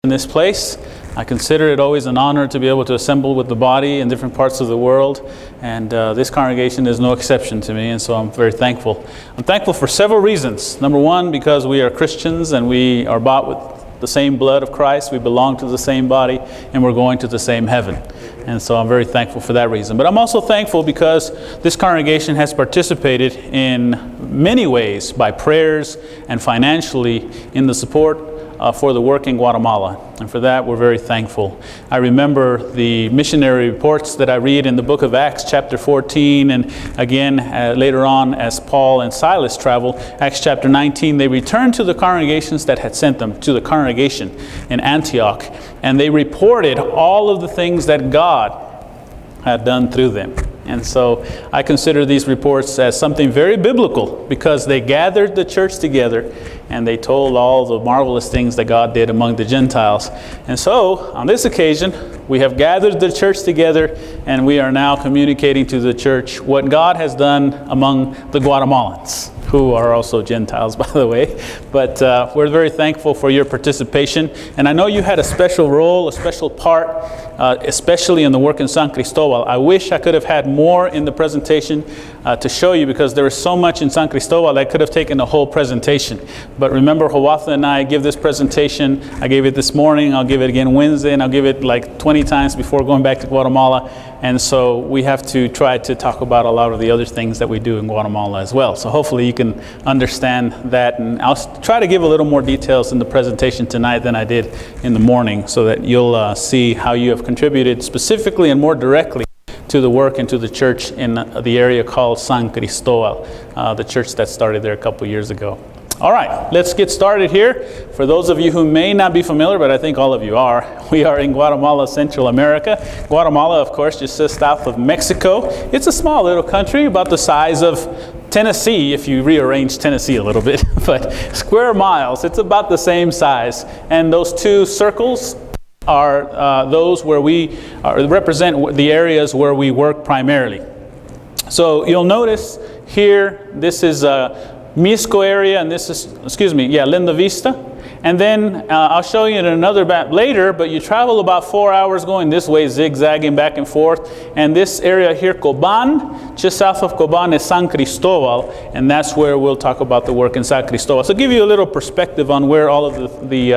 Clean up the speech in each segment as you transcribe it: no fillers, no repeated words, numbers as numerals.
in this place. I consider it always an honor to be able to assemble with the body in different parts of the world, and this congregation is no exception to me, and so I'm very thankful. I'm thankful for several reasons. Number one, because we are Christians and we are bought with the same blood of Christ. We belong to the same body, and we're going to the same heaven. And so I'm very thankful for that reason. But I'm also thankful because this congregation has participated in many ways by prayers and financially in the support for the work in Guatemala. And for that, we're very thankful. I remember the missionary reports that I read in the book of Acts chapter 14, and again later on as Paul and Silas traveled, Acts chapter 19, they returned to the congregations that had sent them, to the congregation in Antioch, and they reported all of the things that God had done through them. And so I consider these reports as something very biblical because they gathered the church together and they told all the marvelous things that God did among the Gentiles. And so on this occasion, we have gathered the church together and we are now communicating to the church what God has done among the Guatemalans, who are also Gentiles, by the way. But we're very thankful for your participation. And I know you had a special role, a special part, especially in the work in San Cristobal. I wish I could have had more in the presentation to show you because there is so much in San Cristobal that could have taken a whole presentation. But remember, Hawatha and I give this presentation. I gave it this morning, I'll give it again Wednesday, and I'll give it like 20 times before going back to Guatemala. And so we have to try to talk about a lot of the other things that we do in Guatemala as well. So hopefully you can understand that, and I'll try to give a little more details in the presentation tonight than I did in the morning so that you'll see how you have contributed specifically and more directly to the work and to the church in the area called San Cristobal, the church that started there a couple years ago. All right, let's get started here. For those of you who may not be familiar, but I think all of you are, we are in Guatemala, Central America. Guatemala, of course, just south of Mexico. It's a small little country, about the size of Tennessee, if you rearrange Tennessee a little bit, but square miles, it's about the same size. And those two circles are those where we represent the areas where we work primarily. So you'll notice here, this is Misco area, and this is, Linda Vista. And then I'll show you in another map later, but you travel about 4 hours going this way, zigzagging back and forth. And this area here, Coban, just south of Coban is San Cristobal, and that's where we'll talk about the work in San Cristobal. So give you a little perspective on where all of the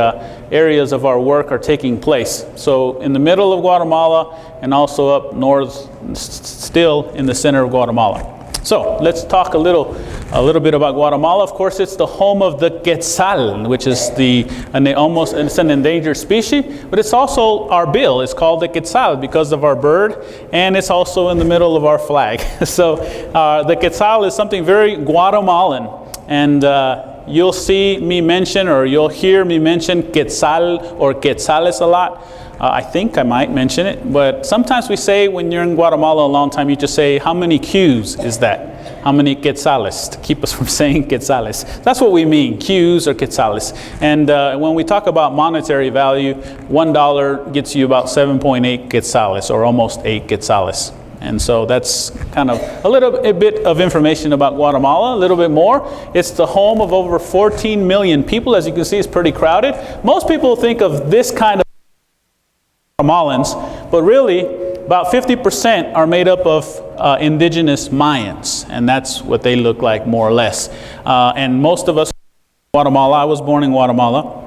areas of our work are taking place. So in the middle of Guatemala, and also up north, still in the center of Guatemala. So let's talk a little bit about Guatemala. Of course, it's the home of the quetzal, which is it's an endangered species, but it's also our bill. It's called the quetzal because of our bird, and it's also in the middle of our flag. So the quetzal is something very Guatemalan, and you'll see me mention, or you'll hear me mention quetzal or quetzales a lot. I think I might mention it, but sometimes we say when you're in Guatemala a long time, you just say, how many Qs is that? How many quetzales? To keep us from saying quetzales. That's what we mean, Qs or quetzales. And when we talk about monetary value, $1 gets you about 7.8 quetzales, or almost 8 quetzales. And so that's kind of a bit of information about Guatemala, a little bit more. It's the home of over 14 million people. As you can see, it's pretty crowded. Most people think of this kind of Guatemalans, but really about 50% are made up of indigenous Mayans, and that's what they look like more or less. And most of us in Guatemala, I was born in Guatemala,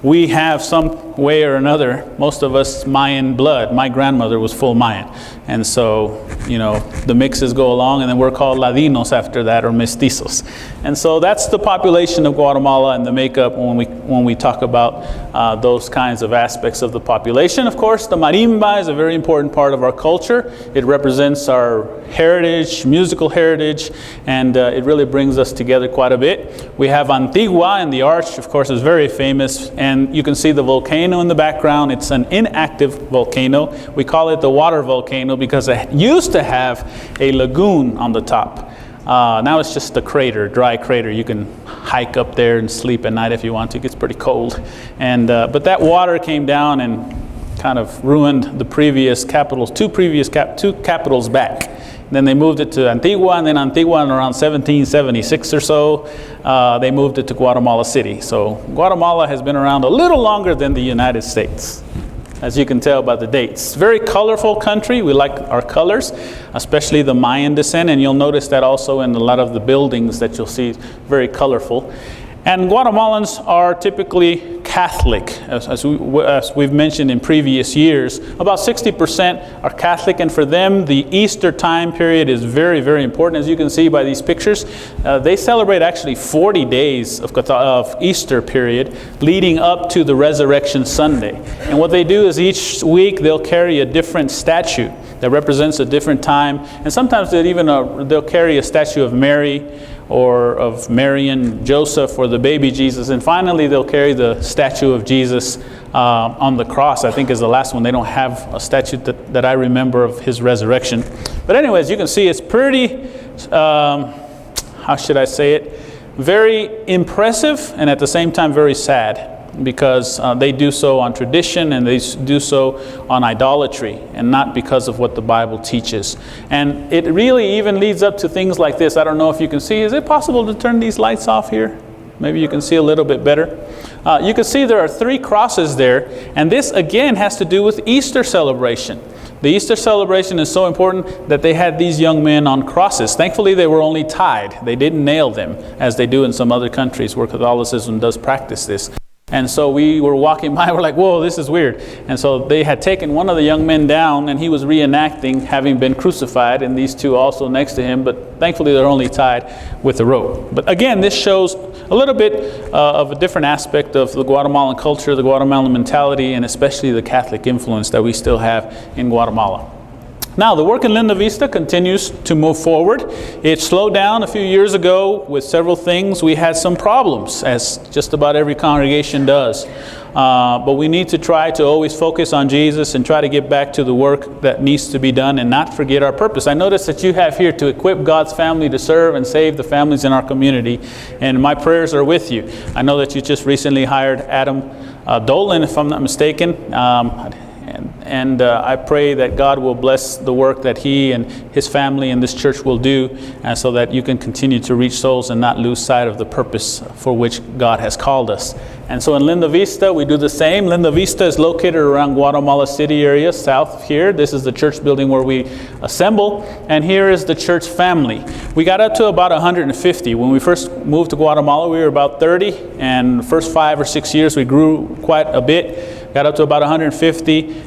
we have some way or another, most of us Mayan blood. My grandmother was full Mayan. And so, the mixes go along, and then we're called Ladinos after that, or mestizos. And so that's the population of Guatemala and the makeup when we talk about those kinds of aspects of the population. Of course, the marimba is a very important part of our culture. It represents our heritage, musical heritage, and it really brings us together quite a bit. We have Antigua, and the arch, of course, is very famous, and you can see the volcano in the background. It's an inactive volcano. We call it the water volcano because it used to have a lagoon on the top. Now it's just a crater, dry crater. You can hike up there and sleep at night if you want to. It gets pretty cold. And but that water came down and kind of ruined the previous capitals, two capitals back. Then they moved it to Antigua, and then Antigua in around 1776 or so, they moved it to Guatemala City. So Guatemala has been around a little longer than the United States, as you can tell by the dates. Very colorful country. We like our colors, especially the Mayan descent, and you'll notice that also in a lot of the buildings that you'll see, very colorful. And Guatemalans are typically Catholic, as we've mentioned in previous years. About 60% are Catholic, and for them, the Easter time period is very, very important. As you can see by these pictures, they celebrate actually 40 days of Easter period leading up to the Resurrection Sunday. And what they do is each week they'll carry a different statue that represents a different time, and sometimes they'll carry a statue of Mary, or of Mary and Joseph, or the baby Jesus, and finally they'll carry the statue of Jesus on the cross. I think is the last one. They don't have a statue that I remember of his resurrection. But anyways, you can see it's pretty, how should I say it, very impressive, and at the same time very sad, because they do so on tradition, and they do so on idolatry, and not because of what the Bible teaches. And it really even leads up to things like this. I don't know if you can see. Is it possible to turn these lights off here? Maybe you can see a little bit better. You can see there are 3 crosses there, and this again has to do with Easter celebration. The Easter celebration is so important that they had these young men on crosses. Thankfully, they were only tied. They didn't nail them, as they do in some other countries where Catholicism does practice this. And so we were walking by, we're like, whoa, this is weird. And so they had taken one of the young men down, and he was reenacting having been crucified, and these 2 also next to him, but thankfully they're only tied with a rope. But again, this shows a little bit of a different aspect of the Guatemalan culture, the Guatemalan mentality, and especially the Catholic influence that we still have in Guatemala. Now, the work in Linda Vista continues to move forward. It slowed down a few years ago with several things. We had some problems, as just about every congregation does. But we need to try to always focus on Jesus and try to get back to the work that needs to be done and not forget our purpose. I notice that you have here to equip God's family to serve and save the families in our community. And my prayers are with you. I know that you just recently hired Adam Dolan, if I'm not mistaken. And I pray that God will bless the work that he and his family and this church will do, so that you can continue to reach souls and not lose sight of the purpose for which God has called us. And so in Linda Vista, we do the same. Linda Vista is located around Guatemala City area, south of here. This is the church building where we assemble. And here is the church family. We got up to about 150. When we first moved to Guatemala, we were about 30. And the first 5 or 6 years, we grew quite a bit. Got up to about 150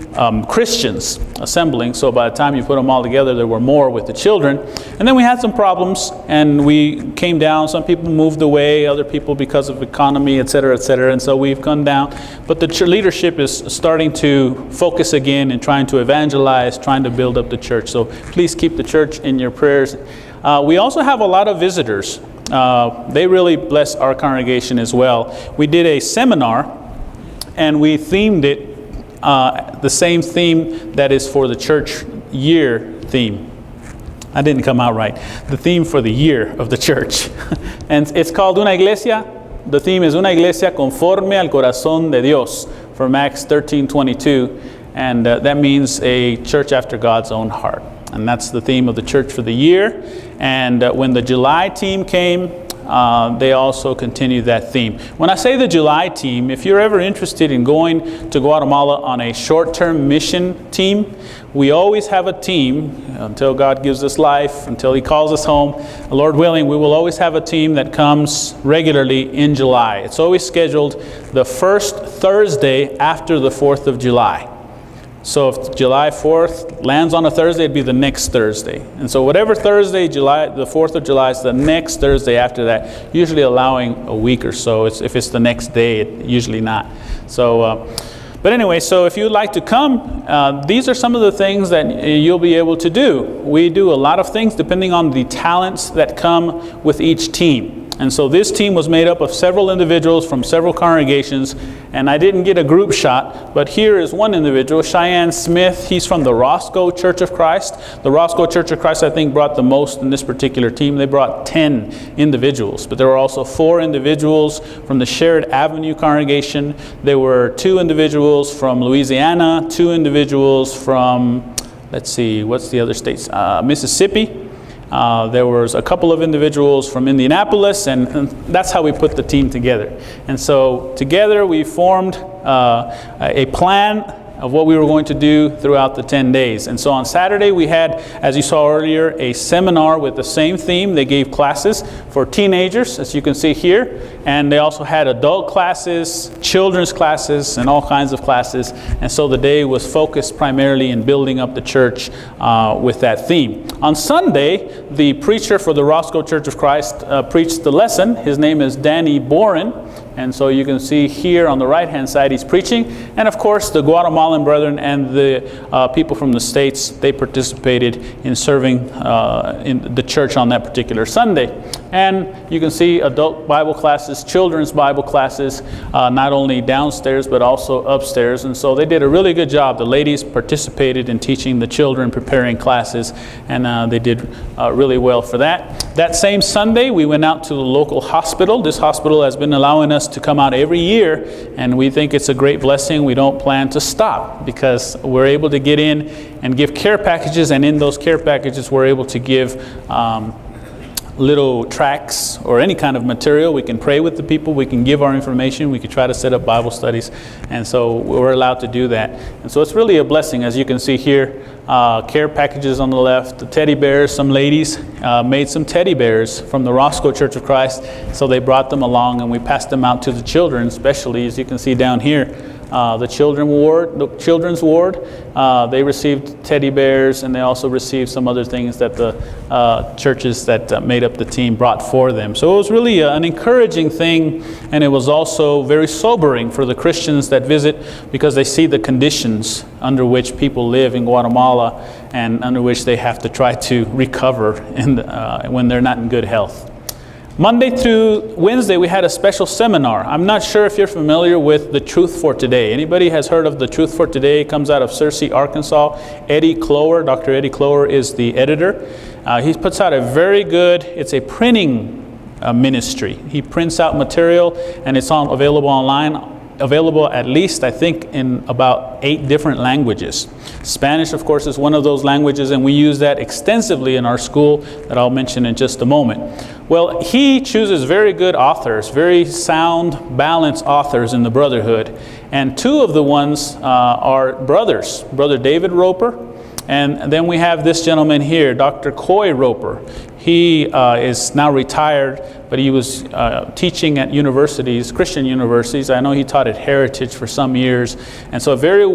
Christians assembling. So by the time you put them all together, there were more with the children. And then we had some problems, and we came down. Some people moved away, other people because of economy, etc., etc. And so we've come down. But the leadership is starting to focus again and trying to evangelize, trying to build up the church. So please keep the church in your prayers. We also have a lot of visitors. They really bless our congregation as well. We did a seminar, and we themed it the same theme that is for the church year theme. I didn't come out right. The theme for the year of the church. And it's called Una Iglesia. The theme is Una Iglesia conforme al corazón de Dios from Acts 13:22. And that means a church after God's own heart. And that's the theme of the church for the year. And when the July team came, they also continue that theme. When I say the July team, if you're ever interested in going to Guatemala on a short-term mission team, we always have a team until God gives us life, until He calls us home. Lord willing, we will always have a team that comes regularly in July. It's always scheduled the first Thursday after the 4th of July. So if July 4th lands on a Thursday, it'd be the next Thursday. And so whatever Thursday, the 4th of July is the next Thursday after that, usually allowing a week or so. If it's the next day, usually not. So, but anyway, so if you'd like to come, these are some of the things that you'll be able to do. We do a lot of things depending on the talents that come with each team. And so this team was made up of several individuals from several congregations, and I didn't get a group shot, but here is one individual, Cheyenne Smith. He's from the Roscoe Church of Christ. The Roscoe Church of Christ, I think, brought the most in this particular team. They brought 10 individuals, but there were also 4 individuals from the Sherrod Avenue congregation. There were 2 individuals from Louisiana, 2 individuals from let's see, what's the other states? Mississippi. There was a couple of individuals from Indianapolis, and that's how we put the team together. And so together we formed a plan of what we were going to do throughout the 10 days. And so on Saturday we had, as you saw earlier, a seminar with the same theme. They gave classes for teenagers, as you can see here, and they also had adult classes, children's classes, and all kinds of classes. And so the day was focused primarily in building up the church with that theme. On Sunday, the preacher for the Roscoe Church of Christ preached the lesson. His name is Danny Boren. And so you can see here on the right-hand side, he's preaching. And of course, the Guatemalan brethren and the people from the States, they participated in serving in the church on that particular Sunday. And you can see adult Bible classes, children's Bible classes, not only downstairs, but also upstairs. And so they did a really good job. The ladies participated in teaching the children, preparing classes, and they did really well for that. That same Sunday, we went out to the local hospital. This hospital has been allowing us to come out every year, and we think it's a great blessing. We don't plan to stop because we're able to get in and give care packages, and in those care packages we're able to give little tracts or any kind of material. We can pray with the people, we can give our information, we can try to set up Bible studies, and so we're allowed to do that. And so it's really a blessing. As you can see here, care packages on the left, the teddy bears. Some ladies made some teddy bears from the Roscoe Church of Christ, so they brought them along and we passed them out to the children, especially as you can see down here. The children's ward, they received teddy bears, and they also received some other things that the churches that made up the team brought for them. So it was really an encouraging thing, and it was also very sobering for the Christians that visit, because they see the conditions under which people live in Guatemala and under which they have to try to recover when they're not in good health. Monday through Wednesday, we had a special seminar. I'm not sure if you're familiar with the Truth for Today. Anybody has heard of the Truth for Today? It comes out of Searcy, Arkansas. Eddie Clower, Dr. Eddie Clower is the editor. He puts out a very good, it's a printing ministry. He prints out material, and it's available online. Available at least, I think, in about 8 different languages. Spanish, of course, is one of those languages, and we use that extensively in our school that I'll mention in just a moment. Well, he chooses very good authors, very sound, balanced authors in the Brotherhood. And 2 of the ones are brothers, Brother David Roper, and then we have this gentleman here, Dr. Coy Roper. He is now retired, but he was teaching at universities, Christian universities. I know he taught at Heritage for some years. And so a very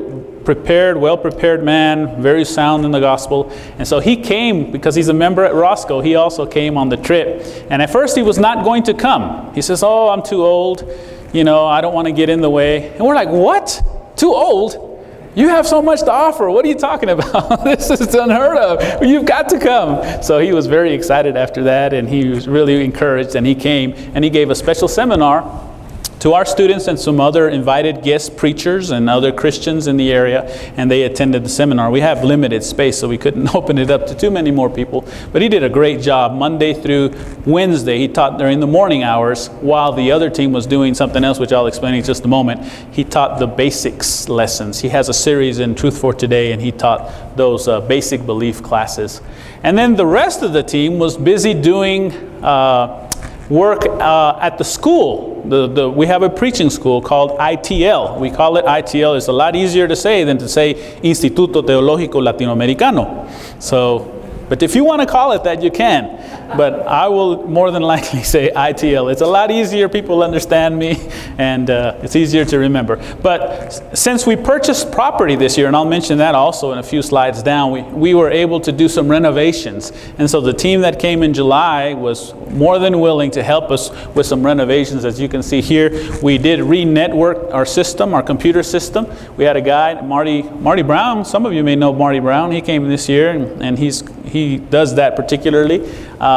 prepared, well-prepared man, very sound in the gospel. And so he came, because he's a member at Roscoe, he also came on the trip. And at first he was not going to come. He says, "Oh, I'm too old. You know, I don't want to get in the way." And we're like, "What? Too old? You have so much to offer. What are you talking about? This is unheard of. You've got to come." So he was very excited after that, and he was really encouraged, and he came and he gave a special seminar to our students and some other invited guest preachers and other Christians in the area, and they attended the seminar. We have limited space, so we couldn't open it up to too many more people, but he did a great job. Monday through Wednesday, he taught during the morning hours, while the other team was doing something else, which I'll explain in just a moment. He taught the basics lessons. He has a series in Truth for Today, and he taught those basic belief classes. And then the rest of the team was busy doing work at the school. We have a preaching school called ITL. We call it ITL. It's a lot easier to say than to say Instituto Teológico Latinoamericano. But if you want to call it that, you can. But I will more than likely say ITL. It's a lot easier. People understand me, and it's easier to remember. But since we purchased property this year, and I'll mention that also in a few slides down, we were able to do some renovations. And so the team that came in July was more than willing to help us with some renovations. As you can see here, we did re-network our system, our computer system. We had a guy, Marty Brown. Some of you may know Marty Brown. He came this year, and he does that particularly.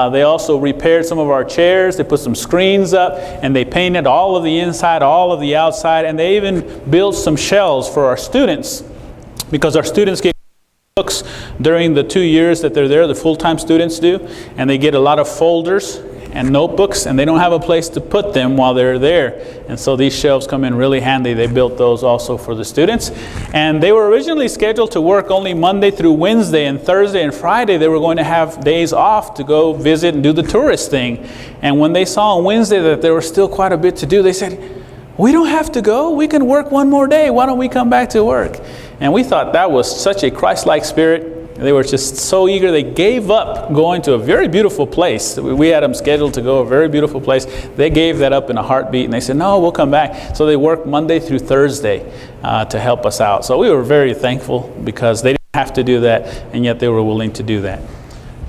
They also repaired some of our chairs. They put some screens up, and they painted all of the inside, all of the outside, and they even built some shelves for our students, because our students get books during the 2 years that they're there. The full-time students do, and they get a lot of folders. and notebooks, and they don't have a place to put them while they're there. And so these shelves come in really handy. They built those also for the students. And they were originally scheduled to work only Monday through Wednesday, and Thursday and Friday they were going to have days off to go visit and do the tourist thing. And when they saw on Wednesday that there was still quite a bit to do, they said, "We don't have to go. We can work one more day. Why don't we come back to work?" And we thought that was such a Christ-like spirit. They were just so eager. They gave up going to a very beautiful place. We had them scheduled to go a very beautiful place. They gave that up in a heartbeat, and they said, "No, we'll come back." So they worked Monday through Thursday to help us out. So we were very thankful because they didn't have to do that, and yet they were willing to do that.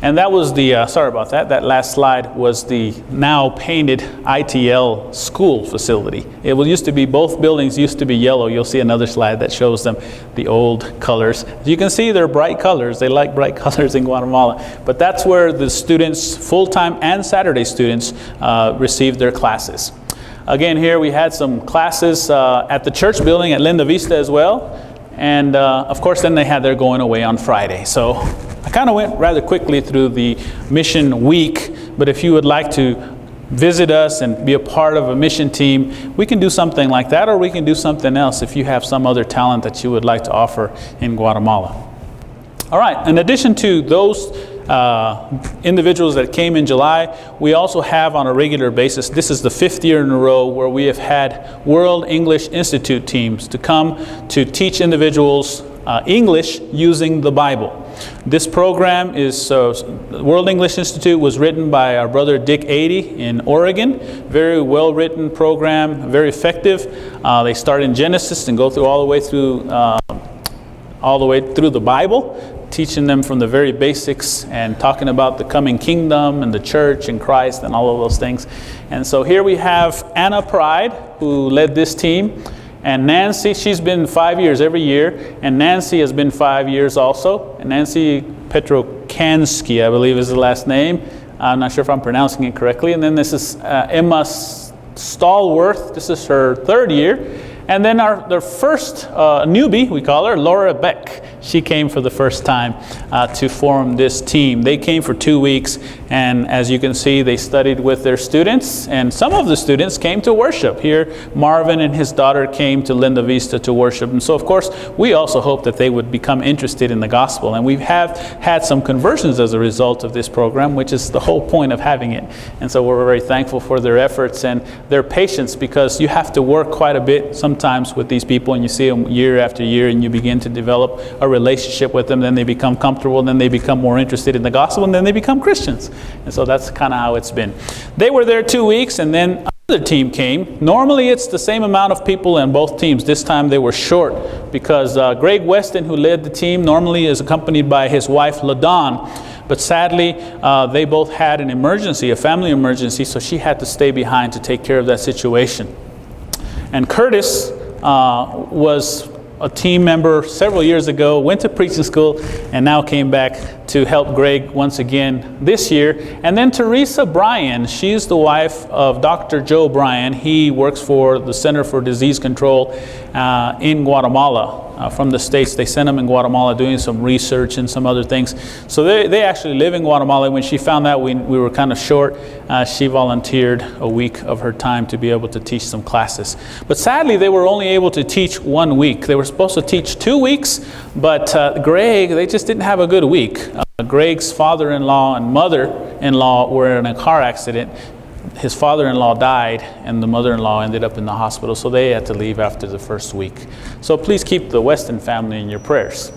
And that was the, sorry about that, that last slide was the now painted ITL school facility. It used to be, both buildings used to be yellow. You'll see another slide that shows them the old colors. As you can see, they're bright colors. They like bright colors in Guatemala. But that's where the students, full-time and Saturday students, received their classes. Again, here we had some classes at the church building at Linda Vista as well. And of course, then they had their going away on Friday. So I kind of went rather quickly through the mission week, but if you would like to visit us and be a part of a mission team, we can do something like that, or we can do something else if you have some other talent that you would like to offer in Guatemala. All right, in addition to those individuals that came in July, we also have on a regular basis, this is the 5th year in a row where we have had World English Institute teams to come to teach individuals English using the Bible. This program is, World English Institute was written by our brother Dick Adey in Oregon. Very well written program, very effective. They start in Genesis and go through all the way through the Bible, teaching them from the very basics and talking about the coming kingdom and the church and Christ and all of those things. And so here we have Anna Pride, who led this team. And Nancy, she's been 5 years every year, and Nancy has been 5 years also. And Nancy Petrokansky, I believe is the last name. I'm not sure if I'm pronouncing it correctly. And then this is Emma Stallworth. This is her 3rd year. And then their first newbie, we call her, Laura Beck. She came for the first time to form this team. They came for 2 weeks, and as you can see, they studied with their students, and some of the students came to worship. Here, Marvin and his daughter came to Linda Vista to worship. And so, of course, we also hope that they would become interested in the gospel. And we have had some conversions as a result of this program, which is the whole point of having it. And so we're very thankful for their efforts and their patience, because you have to work quite a bit sometimes with these people, and you see them year after year, and you begin to develop a relationship with them. Then they become comfortable, and then they become more interested in the gospel, and then they become Christians. And so that's kind of how it's been. They were there 2 weeks, and then another team came. Normally it's the same amount of people in both teams. This time they were short because Greg Weston, who led the team, normally is accompanied by his wife LaDawn. But sadly, they both had an emergency, a family emergency, so she had to stay behind to take care of that situation. And Curtis was a team member several years ago, went to preaching school, and now came back to help Greg once again this year. And then Teresa Bryan, she's the wife of Dr. Joe Bryan. He works for the Center for Disease Control in Guatemala. From the States, they sent him in Guatemala doing some research and some other things. So they actually live in Guatemala. When she found out we were kind of short, she volunteered a week of her time to be able to teach some classes. But sadly, they were only able to teach 1 week. They were supposed to teach 2 weeks, but Greg, they just didn't have a good week. Greg's father-in-law and mother-in-law were in a car accident. His father-in-law died, and the mother-in-law ended up in the hospital, so they had to leave after the first week. So please keep the Weston family in your prayers.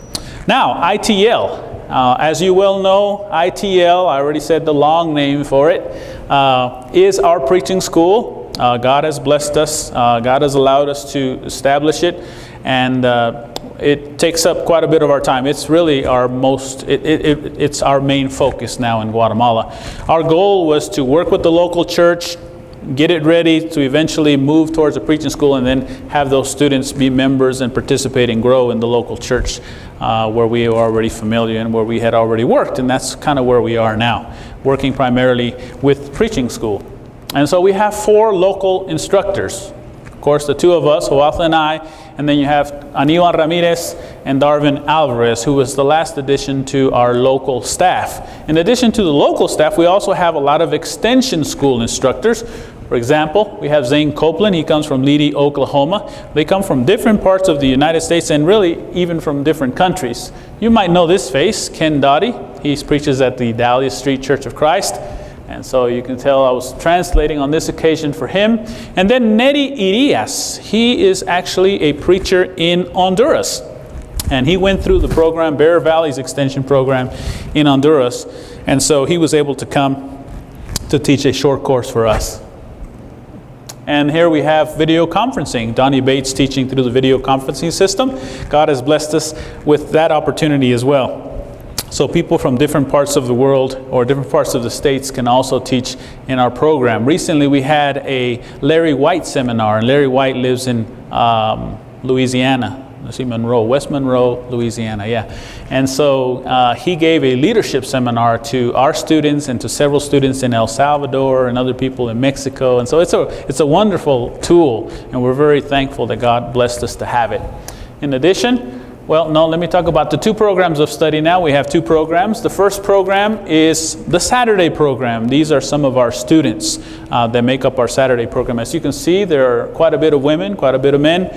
Now, ITL. As you well know, ITL, I already said the long name for it, is our preaching school. God has blessed us. God has allowed us to establish it, and it takes up quite a bit of our time. It's really our it's our main focus now in Guatemala. Our goal was to work with the local church, get it ready to eventually move towards a preaching school, and then have those students be members and participate and grow in the local church where we are already familiar and where we had already worked. And that's kind of where we are now, working primarily with preaching school. And so we have 4 local instructors. Of course, the two of us, Joatha and I, and then you have Aníbal Ramirez and Darvin Alvarez, who was the last addition to our local staff. In addition to the local staff, we also have a lot of extension school instructors. For example, we have Zane Copeland. He comes from Leedy, Oklahoma. They come from different parts of the United States and really even from different countries. You might know this face, Ken Dottie. He preaches at the Dahlia Street Church of Christ. And so you can tell I was translating on this occasion for him. And then Neri Irias. He is actually a preacher in Honduras. And he went through the program, Bear Valley's extension program in Honduras. And so he was able to come to teach a short course for us. And here we have video conferencing. Donnie Bates teaching through the video conferencing system. God has blessed us with that opportunity as well. So people from different parts of the world or different parts of the states can also teach in our program. Recently we had a Larry White seminar, and Larry White lives in Louisiana. Let's see, West Monroe, Louisiana, yeah. And so he gave a leadership seminar to our students and to several students in El Salvador and other people in Mexico. And so it's a wonderful tool, and we're very thankful that God blessed us to have it. In addition, let me talk about the two programs of study now. We have two programs. The first program is the Saturday program. These are some of our students that make up our Saturday program. As you can see, there are quite a bit of women, quite a bit of men,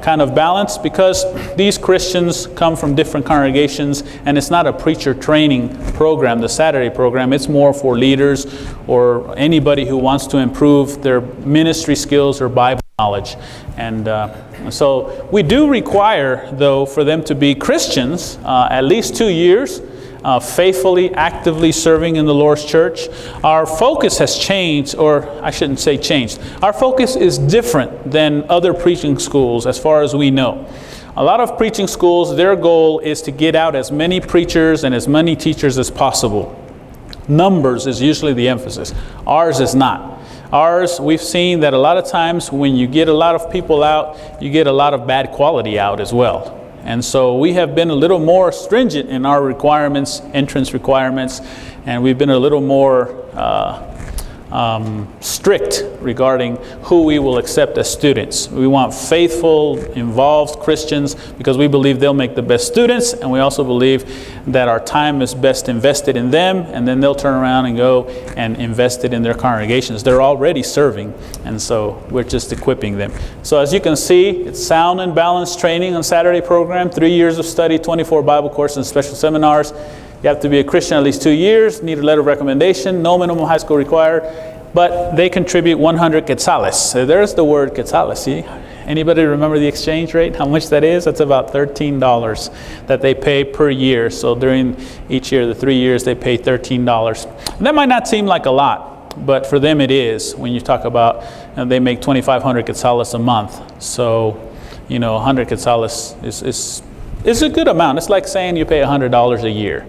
kind of balanced, because these Christians come from different congregations, and it's not a preacher training program, the Saturday program. It's more for leaders or anybody who wants to improve their ministry skills or Bible knowledge. And so we do require, though, for them to be Christians at least 2 years, faithfully, actively serving in the Lord's church. Our focus has changed, or I shouldn't say changed. Our focus is different than other preaching schools as far as we know. A lot of preaching schools, their goal is to get out as many preachers and as many teachers as possible. Numbers is usually the emphasis. Ours is not. Ours, we've seen that a lot of times when you get a lot of people out, you get a lot of bad quality out as well. And so we have been a little more stringent in our requirements, entrance requirements, and we've been a little more strict regarding who we will accept as students. We want faithful, involved Christians because we believe they'll make the best students, and we also believe that our time is best invested in them, and then they'll turn around and go and invest it in their congregations. They're already serving, and so we're just equipping them. So as you can see, it's sound and balanced training on Saturday program, 3 years of study, 24 Bible courses and special seminars. You have to be a Christian at least 2 years, need a letter of recommendation, no minimum high school required, but they contribute 100 quetzales. So there's the word quetzales, see? Anybody remember the exchange rate? How much that is? That's about $13 that they pay per year. So during each year, the 3 years, they pay $13. And that might not seem like a lot, but for them it is. When you talk about, they make 2,500 quetzales a month. So, 100 quetzales is a good amount. It's like saying you pay $100 a year.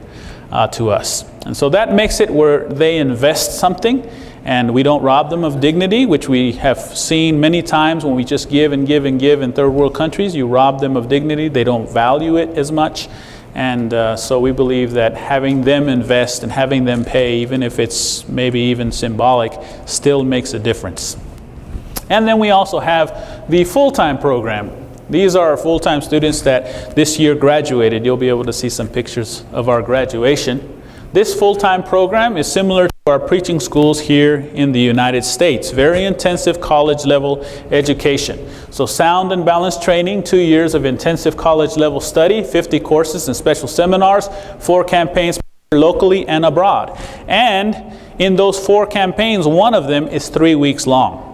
To us. And so that makes it where they invest something, and we don't rob them of dignity, which we have seen many times when we just give and give and give in third world countries. You rob them of dignity. They don't value it as much. And so we believe that having them invest and having them pay, even if it's maybe even symbolic, still makes a difference. And then we also have the full-time program. These are our full-time students that this year graduated. You'll be able to see some pictures of our graduation. This full-time program is similar to our preaching schools here in the United States. Very intensive college-level education. So sound and balanced training, 2 years of intensive college-level study, 50 courses and special seminars, 4 campaigns locally and abroad. And in those 4 campaigns, one of them is 3 weeks long.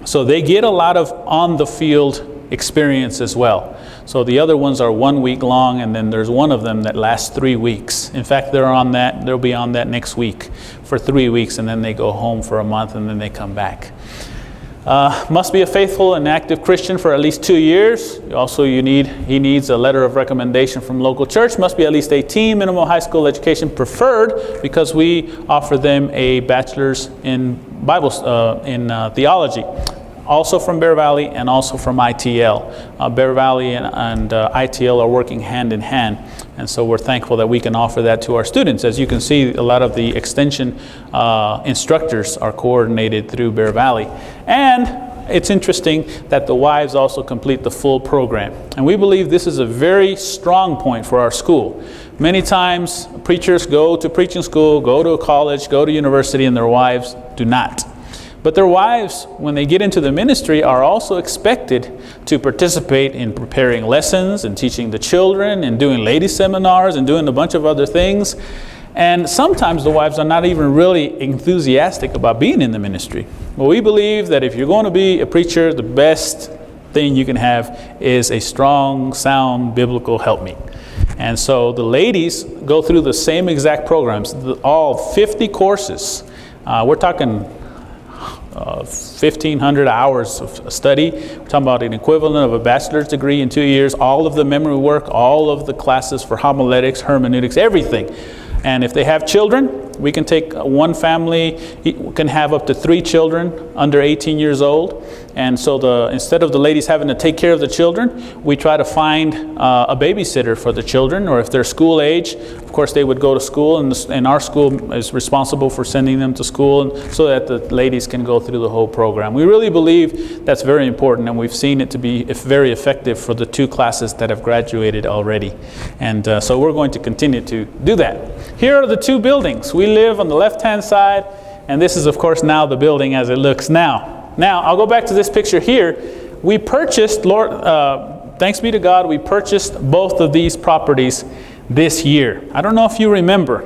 So they get a lot of on-the-field experience as well. So the other ones are 1 week long, and then there's one of them that lasts 3 weeks. In fact, they'll be on that next week for 3 weeks, and then they go home for a month, and then they come back. Must be a faithful and active Christian for at least 2 years. Also, he needs a letter of recommendation from local church. Must be at least 18, minimum high school education preferred, because we offer them a bachelor's in theology. Also from Bear Valley and also from ITL. Bear Valley and ITL are working hand in hand. And so we're thankful that we can offer that to our students. As you can see, a lot of the extension instructors are coordinated through Bear Valley. And it's interesting that the wives also complete the full program. And we believe this is a very strong point for our school. Many times preachers go to preaching school, go to a college, go to university, and their wives do not. But their wives, when they get into the ministry, are also expected to participate in preparing lessons and teaching the children and doing ladies' seminars and doing a bunch of other things. And sometimes the wives are not even really enthusiastic about being in the ministry. But we believe that if you're going to be a preacher, the best thing you can have is a strong, sound, biblical helpmeet. And so the ladies go through the same exact programs, all 50 courses. We're talking 1,500 hours of study. We're talking about an equivalent of a bachelor's degree in 2 years, all of the memory work, all of the classes for homiletics, hermeneutics, everything. And if they have children, we can take one family, can have up to 3 children under 18 years old. And so instead of the ladies having to take care of the children, we try to find a babysitter for the children, or if they're school age, of course they would go to school, and our school is responsible for sending them to school so that the ladies can go through the whole program. We really believe that's very important, and we've seen it to be very effective for the 2 classes that have graduated already. And so we're going to continue to do that. Here are the 2 buildings. We live on the left-hand side, and this is, of course, now the building as it looks now. Now, I'll go back to this picture here. We purchased, thanks be to God, we purchased both of these properties this year. I don't know if you remember,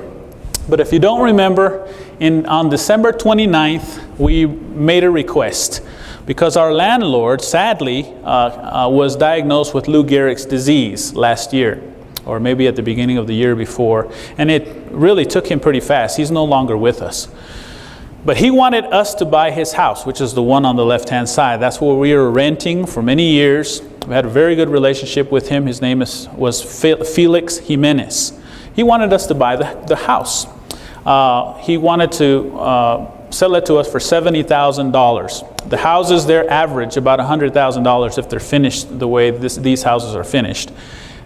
but if you don't remember, on December 29th, we made a request because our landlord, sadly, was diagnosed with Lou Gehrig's disease last year, or maybe at the beginning of the year before, and it really took him pretty fast. He's no longer with us. But he wanted us to buy his house, which is the one on the left-hand side. That's where we were renting for many years. We had a very good relationship with him. His name was Felix Jimenez. He wanted us to buy the house. He wanted to sell it to us for $70,000. The houses there average about $100,000 if they're finished the way these houses are finished.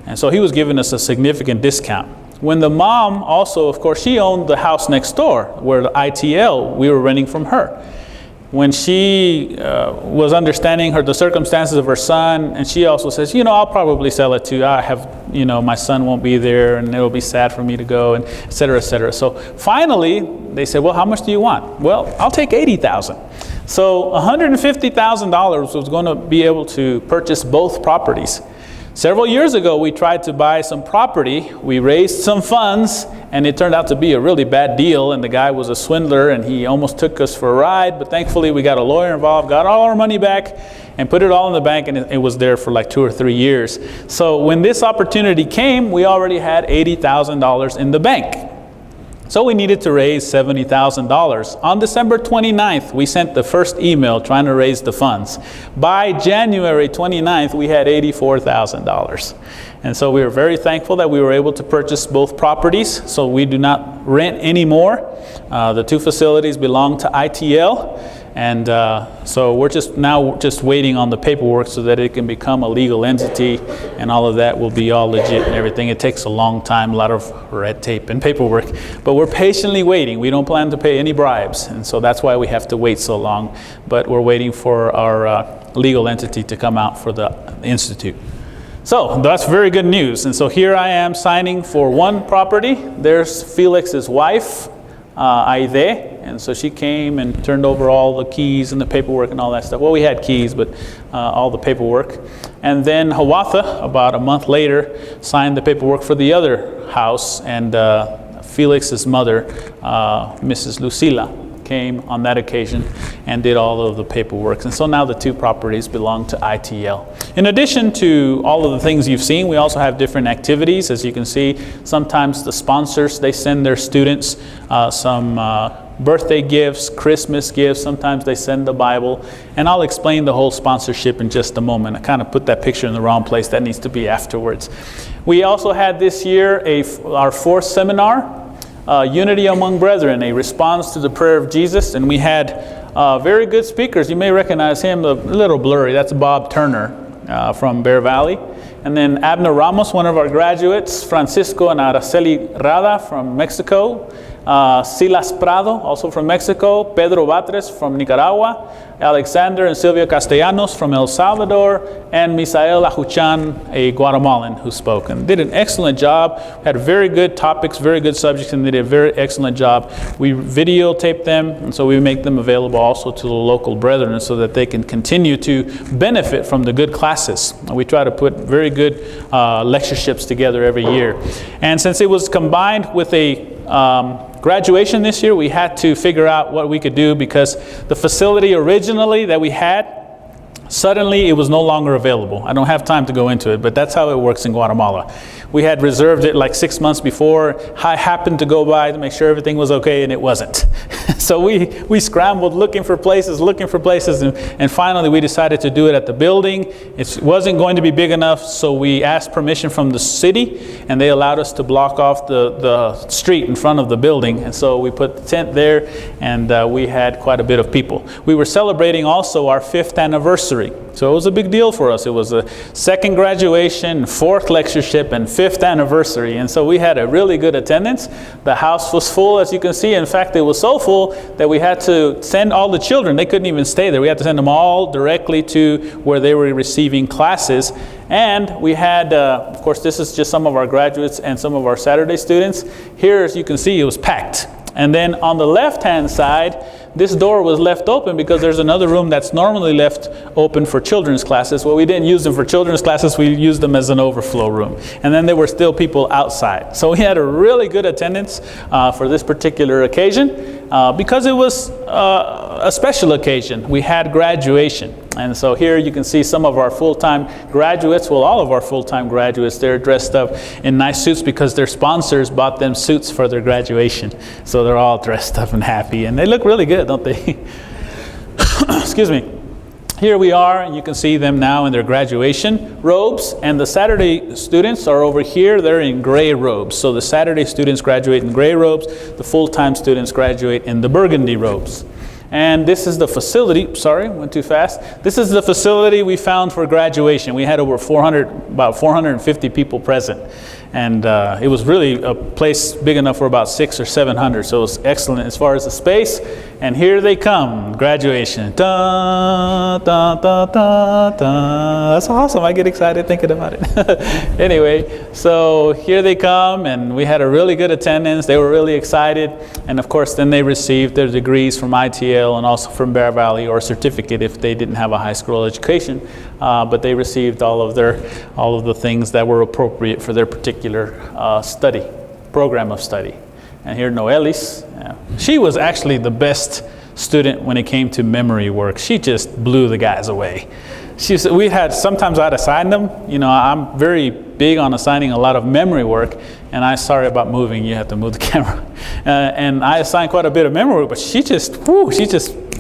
And so he was giving us a significant discount. When the mom also, of course, she owned the house next door where the ITL, we were renting from her. When she was understanding the circumstances of her son, and she also says, I'll probably sell it too. I have, my son won't be there and it'll be sad for me to go, and et cetera, et cetera. So finally, they said, well, how much do you want? Well, I'll take $80,000. So $150,000 was going to be able to purchase both properties. Several years ago, we tried to buy some property. We raised some funds, and it turned out to be a really bad deal, and the guy was a swindler, and he almost took us for a ride, but thankfully we got a lawyer involved, got all our money back, and put it all in the bank, and it was there for like 2 or 3 years. So when this opportunity came, we already had $80,000 in the bank. So we needed to raise $70,000. On December 29th, we sent the first email trying to raise the funds. By January 29th, we had $84,000. And so we were very thankful that we were able to purchase both properties, so we do not rent anymore. The 2 facilities belong to ITL. And so we're just waiting on the paperwork so that it can become a legal entity, and all of that will be all legit and everything. It takes a long time, a lot of red tape and paperwork, but we're patiently waiting. We don't plan to pay any bribes, and so that's why we have to wait so long. But we're waiting for our legal entity to come out for the institute. So that's very good news. And so here I am signing for one property. There's Felix's wife, Aide. And so she came and turned over all the keys and the paperwork and all that stuff. Well, we had keys, but all the paperwork. And then Hawatha, about a month later, signed the paperwork for the other house. And Felix's mother, Mrs. Lucila, came on that occasion and did all of the paperwork. And so now the 2 properties belong to ITL. In addition to all of the things you've seen, we also have different activities. As you can see, sometimes the sponsors, they send their students some birthday gifts, Christmas gifts. Sometimes they send the Bible. And I'll explain the whole sponsorship in just a moment. I kind of put that picture in the wrong place. That needs to be afterwards. We also had this year our 4th seminar, Unity Among Brethren, a response to the prayer of Jesus. And we had very good speakers. You may recognize him, a little blurry. That's Bob Turner from Bear Valley. And then Abner Ramos, one of our graduates, Francisco and Araceli Rada from Mexico, Silas Prado, also from Mexico, Pedro Batres from Nicaragua, Alexander and Silvia Castellanos from El Salvador, and Misael Ajuchan, a Guatemalan, who spoke and did an excellent job. Had very good topics, very good subjects, and they did a very excellent job. We videotaped them, and so we make them available also to the local brethren so that they can continue to benefit from the good classes. We try to put very good lectureships together every year. And since it was combined with a graduation this year, we had to figure out what we could do, because the facility originally that we had, suddenly it was no longer available. I don't have time to go into it, but that's how it works in Guatemala. We had reserved it like 6 months before. I happened to go by to make sure everything was okay, and it wasn't. So we scrambled looking for places, and finally we decided to do it at the building. It wasn't going to be big enough, so we asked permission from the city, and they allowed us to block off the street in front of the building. And so we put the tent there, and we had quite a bit of people. We were celebrating also our 5th anniversary. So it was a big deal for us. It was a 2nd graduation, 4th lectureship, and 5th anniversary. And so we had a really good attendance. The house was full, as you can see. In fact, it was so full that we had to send all the children. They couldn't even stay there. We had to send them all directly to where they were receiving classes. And we had, of course, this is just some of our graduates and some of our Saturday students. Here, as you can see, it was packed. And then on the left-hand side, this door was left open because there's another room that's normally left open for children's classes. Well, we didn't use them for children's classes, we used them as an overflow room. And then there were still people outside. So we had a really good attendance for this particular occasion because it was a special occasion. We had graduation. And so here you can see some of our full-time graduates, well, all of our full-time graduates, they're dressed up in nice suits because their sponsors bought them suits for their graduation. So they're all dressed up and happy, and they look really good, don't they? Excuse me. Here we are, and you can see them now in their graduation robes, and the Saturday students are over here. They're in gray robes. So the Saturday students graduate in gray robes, the full-time students graduate in the burgundy robes. And this is the facility, sorry, went too fast. This is the facility we found for graduation. We had over about 450 people present. And it was really a place big enough for about 600 or 700. So it was excellent as far as the space. And here they come, graduation. Da, da, da, da, da. That's awesome, I get excited thinking about it. Anyway, so here they come, and we had a really good attendance. They were really excited. And of course, then they received their degrees from ITL and also from Bear Valley, or a certificate if they didn't have a high school education. But they received all of the things that were appropriate for their particular program of study. And here Noelis, she was actually the best student when it came to memory work. She just blew the guys away. Sometimes I'd assign them. You know, I'm very big on assigning a lot of memory work, and sorry about moving, you have to move the camera. And I assigned quite a bit of memory work, but she just,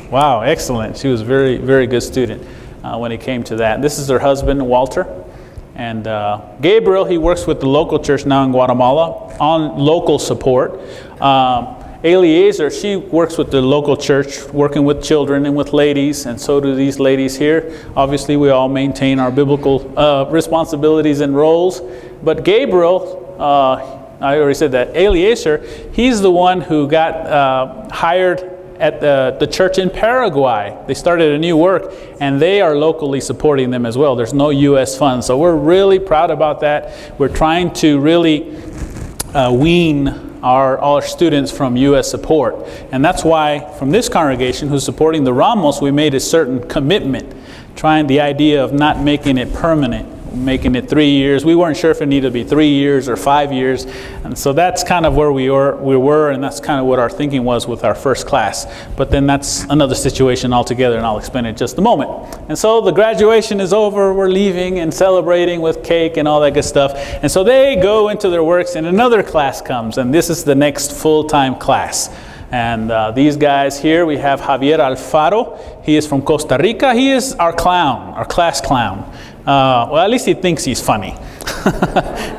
wow, excellent. She was a very, very good student when it came to that. This is her husband, Walter. And Gabriel, he works with the local church now in Guatemala on local support. Eliezer, she works with the local church, working with children and with ladies, and so do these ladies here. Obviously, we all maintain our biblical responsibilities and roles. But Gabriel, I already said that, Eliezer, he's the one who got hired at the church in Paraguay. They started a new work, and they are locally supporting them as well. There's no U.S. funds, so we're really proud about that. We're trying to really wean all our students from U.S. support. And that's why from this congregation who's supporting the Ramos, we made a certain commitment, trying the idea of not making it permanent, making it 3 years. We weren't sure if it needed to be 3 years or 5 years. And so that's kind of where we were, and that's kind of what our thinking was with our first class. But then that's another situation altogether, and I'll explain it in just a moment. And so the graduation is over, we're leaving and celebrating with cake and all that good stuff. And so they go into their works, and another class comes, and this is the next full-time class. And these guys here, we have Javier Alfaro. He is from Costa Rica. He is our clown, our class clown. Well, at least he thinks he's funny.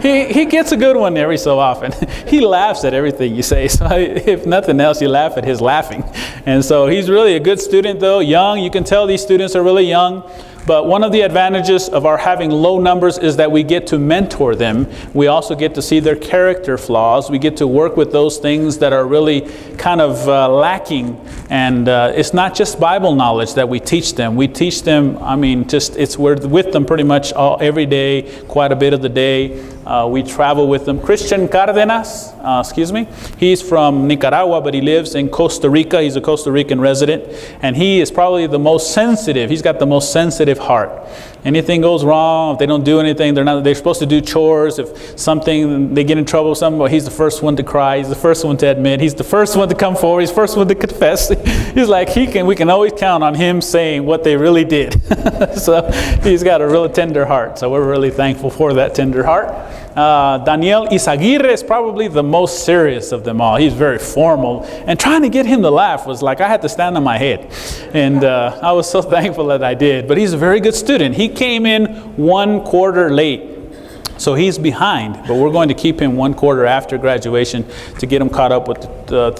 He gets a good one every so often. He laughs at everything you say. So if nothing else, you laugh at his laughing. And so he's really a good student, though, young. You can tell these students are really young. But one of the advantages of our having low numbers is that we get to mentor them. We also get to see their character flaws. We get to work with those things that are really kind of lacking. And it's not just Bible knowledge that we teach them. We teach them, we're with them pretty much every day, quite a bit of the day. We travel with them. Christian Cardenas, he's from Nicaragua, but he lives in Costa Rica. He's a Costa Rican resident, and he is probably the most sensitive. He's got the most sensitive heart. Anything goes wrong, if they don't do anything, they're supposed to do chores. If they get in trouble with something, well, he's the first one to cry. He's the first one to admit. He's the first one to come forward. He's the first one to confess. He's like, we can always count on him saying what they really did. So he's got a really tender heart. So we're really thankful for that tender heart. Daniel Izaguirre is probably the most serious of them all. He's very formal, and trying to get him to laugh was like I had to stand on my head, and I was so thankful that I did. But he's a very good student. He came in 1 quarter late, so he's behind, but we're going to keep him 1 quarter after graduation to get him caught up with the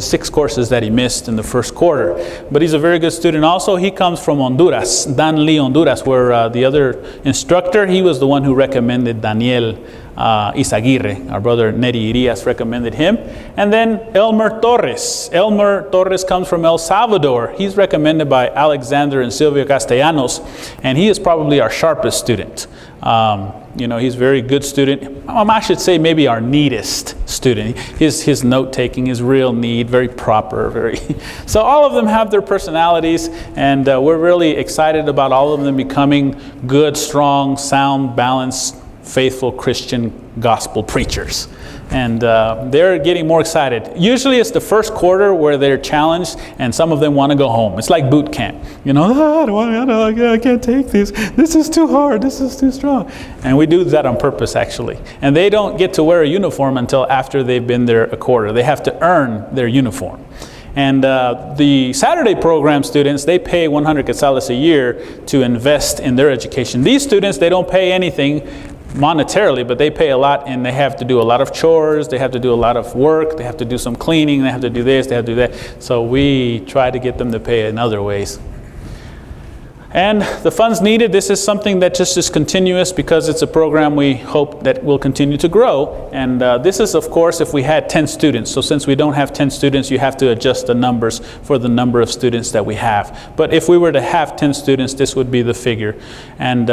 6 courses that he missed in the first quarter. But he's a very good student. Also, he comes from Honduras, Danlí, Honduras, where the other instructor, he was the one who recommended Daniel Izaguirre. Our brother Neri Irias recommended him. And then Elmer Torres. Elmer Torres comes from El Salvador. He's recommended by Alexander and Silvio Castellanos, and he is probably our sharpest student. He's a very good student. I should say maybe our neatest student. His note-taking is real neat, very proper. So all of them have their personalities, and we're really excited about all of them becoming good, strong, sound, balanced, faithful Christian gospel preachers. And they're getting more excited. Usually it's the first quarter where they're challenged and some of them want to go home. It's like boot camp. I can't take this. This is too hard. This is too strong. And we do that on purpose, actually. And they don't get to wear a uniform until after they've been there a quarter. They have to earn their uniform. And the Saturday program students, they pay 100 quetzales a year to invest in their education. These students, they don't pay anything monetarily, but they pay a lot, and they have to do a lot of chores, they have to do a lot of work, they have to do some cleaning, they have to do this, they have to do that. So we try to get them to pay in other ways. And the funds needed, this is something that just is continuous because it's a program we hope that will continue to grow. And this is, of course, if we had 10 students. So since we don't have 10 students, you have to adjust the numbers for the number of students that we have. But if we were to have 10 students, this would be the figure. And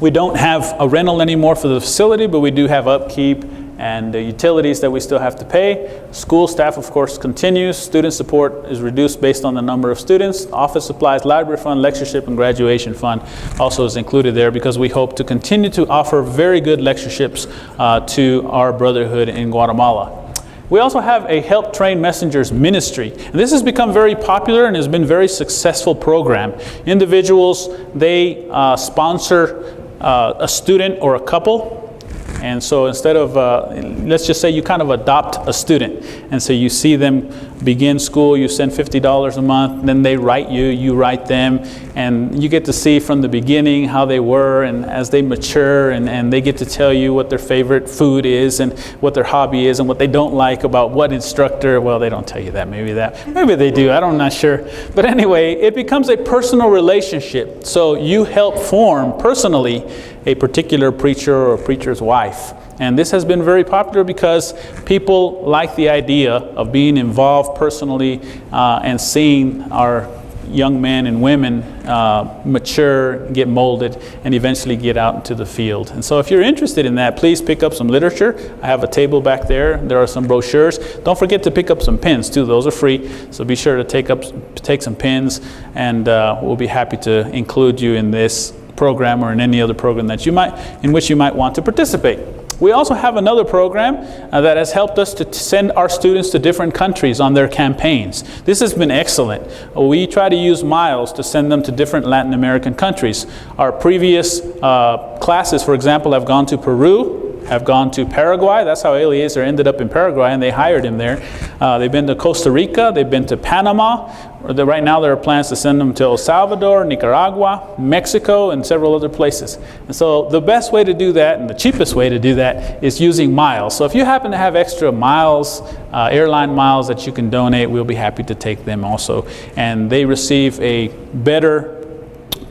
we don't have a rental anymore for the facility, but we do have upkeep and the utilities that we still have to pay. School staff, of course, continues. Student support is reduced based on the number of students. Office supplies, library fund, lectureship, and graduation fund also is included there because we hope to continue to offer very good lectureships to our brotherhood in Guatemala. We also have a Help Train Messengers ministry. And this has become very popular and has been a very successful program. Individuals, they sponsor a student or a couple. And so instead of, let's just say you kind of adopt a student. And so you see them begin school, you send $50 a month, then they write you, you write them, and you get to see from the beginning how they were and as they mature, and they get to tell you what their favorite food is and what their hobby is and what they don't like about what instructor. Well, they don't tell you that, maybe they do, I'm not sure. But anyway, it becomes a personal relationship. So you help form personally a particular preacher or a preacher's wife. And this has been very popular because people like the idea of being involved personally and seeing our young men and women mature, get molded, and eventually get out into the field. And so if you're interested in that, please pick up some literature. I have a table back there. There are some brochures. Don't forget to pick up some pens too. Those are free. So be sure to take some pens, and we'll be happy to include you in this program or in any other program that in which you might want to participate. We also have another program that has helped us to send our students to different countries on their campaigns. This has been excellent. We try to use miles to send them to different Latin American countries. Our previous classes, for example, have gone to Peru, have gone to Paraguay. That's how Eliezer ended up in Paraguay, and they hired him there. They've been to Costa Rica, they've been to Panama. Right now there are plans to send them to El Salvador, Nicaragua, Mexico, and several other places. And so the best way to do that, and the cheapest way to do that, is using miles. So if you happen to have extra miles, airline miles that you can donate, we'll be happy to take them also. And they receive a better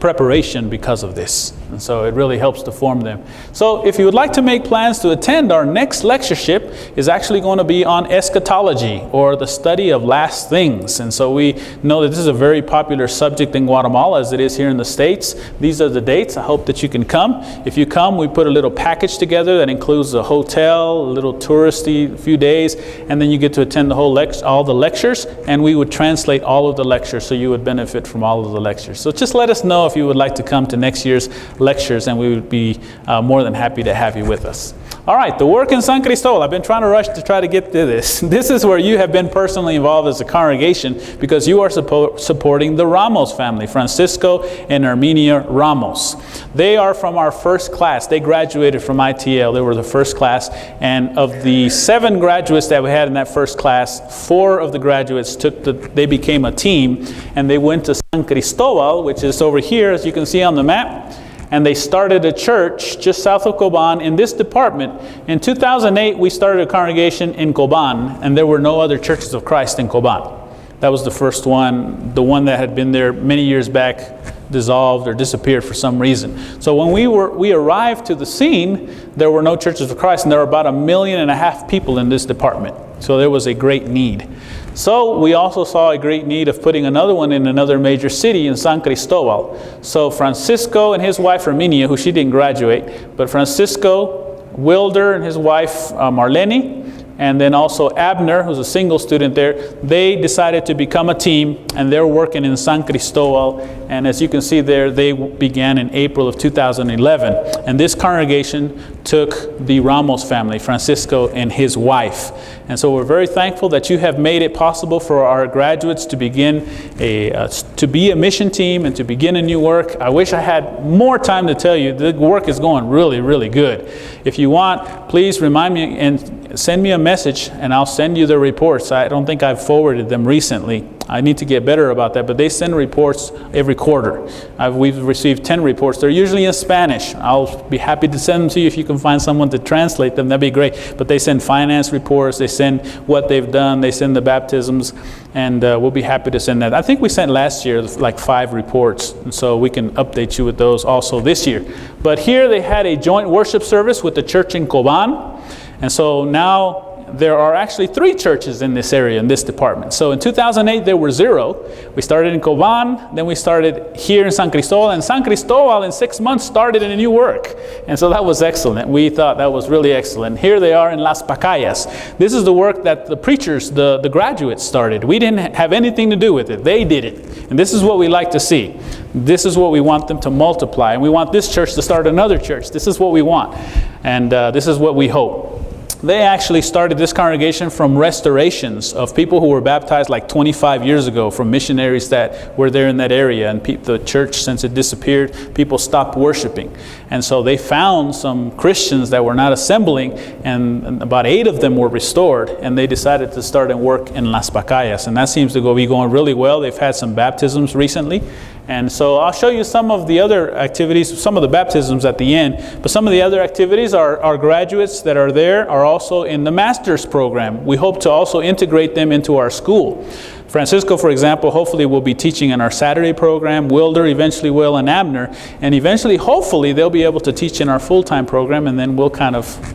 preparation because of this. And so it really helps to form them. So if you would like to make plans to attend, our next lectureship is actually going to be on eschatology, or the study of last things. And so we know that this is a very popular subject in Guatemala as it is here in the States. These are the dates. I hope that you can come. If you come, we put a little package together that includes a hotel, a little touristy few days, and then you get to attend the whole all the lectures, and we would translate all of the lectures so you would benefit from all of the lectures. So just let us know if you would like to come to next year's lectures, and we would be more than happy to have you with us. All right, the work in San Cristobal. I've been trying to rush to try to get to this. This is where you have been personally involved as a congregation, because you are supporting the Ramos family, Francisco and Armenia Ramos. They are from our first class. They graduated from ITL. They were the first class. And of the 7 graduates that we had in that first class, 4 of the graduates they became a team, and they went to San Cristobal, which is over here, as you can see on the map. And they started a church just south of Coban in this department. In 2008, we started a congregation in Coban, and there were no other churches of Christ in Coban. That was the first one. The one that had been there many years back dissolved or disappeared for some reason. So when we arrived to the scene, there were no churches of Christ, and there were about 1.5 million people in this department. So there was a great need. So we also saw a great need of putting another one in another major city in San Cristobal. So Francisco and his wife Armenia, who she didn't graduate, but Francisco, Wilder and his wife Marlene, and then also Abner, who's a single student there, they decided to become a team, and they're working in San Cristobal. And as you can see there, they began in April of 2011. And this congregation took the Ramos family, Francisco and his wife. And so we're very thankful that you have made it possible for our graduates to begin to be a mission team and to begin a new work. I wish I had more time to tell you. The work is going really, really good. If you want, please remind me and send me a message, and I'll send you the reports. I don't think I've forwarded them recently. I need to get better about that, but they send reports every quarter. We've received 10 reports. They're usually in Spanish. I'll be happy to send them to you if you can find someone to translate them. That'd be great. But they send finance reports. They send what they've done. They send the baptisms, and we'll be happy to send that. I think we sent last year like 5 reports, and so we can update you with those also this year. But here they had a joint worship service with the church in Coban, and so now there are actually 3 churches in this area, in this department. So in 2008, there were 0. We started in Coban, then we started here in San Cristobal, and San Cristobal in 6 months started in a new work. And so that was excellent. We thought that was really excellent. Here they are in Las Pacayas. This is the work that the preachers, the graduates started. We didn't have anything to do with it. They did it. And this is what we like to see. This is what we want them to multiply. And we want this church to start another church. This is what we want. And this is what we hope. They actually started this congregation from restorations of people who were baptized like 25 years ago from missionaries that were there in that area. And the church, since it disappeared, people stopped worshiping. And so they found some Christians that were not assembling, and about 8 of them were restored. And they decided to start and work in Las Pacayas. And that seems to be going really well. They've had some baptisms recently. And so I'll show you some of the other activities, some of the baptisms at the end. But some of the other activities, our graduates that are there are also in the master's program. We hope to also integrate them into our school. Francisco, for example, hopefully will be teaching in our Saturday program. Wilder eventually will, and Abner. And eventually, hopefully, they'll be able to teach in our full-time program, and then we'll kind of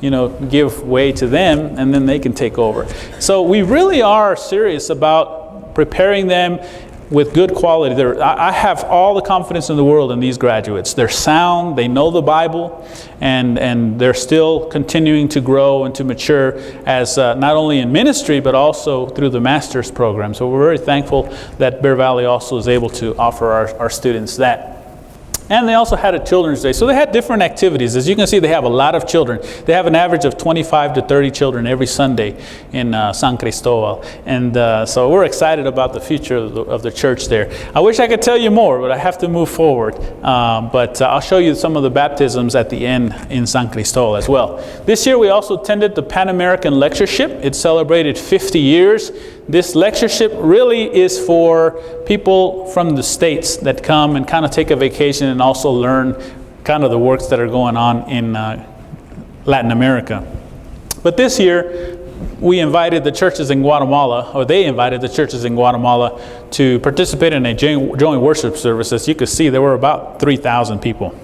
give way to them, and then they can take over. So we really are serious about preparing them with good quality. I have all the confidence in the world in these graduates. They're sound, they know the Bible, and they're still continuing to grow and to mature as not only in ministry, but also through the master's program. So we're very thankful that Bear Valley also is able to offer our students that. And they also had a Children's Day. So they had different activities. As you can see, they have a lot of children. They have an average of 25 to 30 children every Sunday in San Cristobal. And so we're excited about the future of the church there. I wish I could tell you more, but I have to move forward. But I'll show you some of the baptisms at the end in San Cristobal as well. This year we also attended the Pan American Lectureship. It celebrated 50 years. This lectureship really is for people from the States that come and kind of take a vacation and also learn kind of the works that are going on in Latin America. But this year, we invited the churches in Guatemala, or they invited the churches in Guatemala to participate in a joint worship service. As you could see, there were about 3,000 people.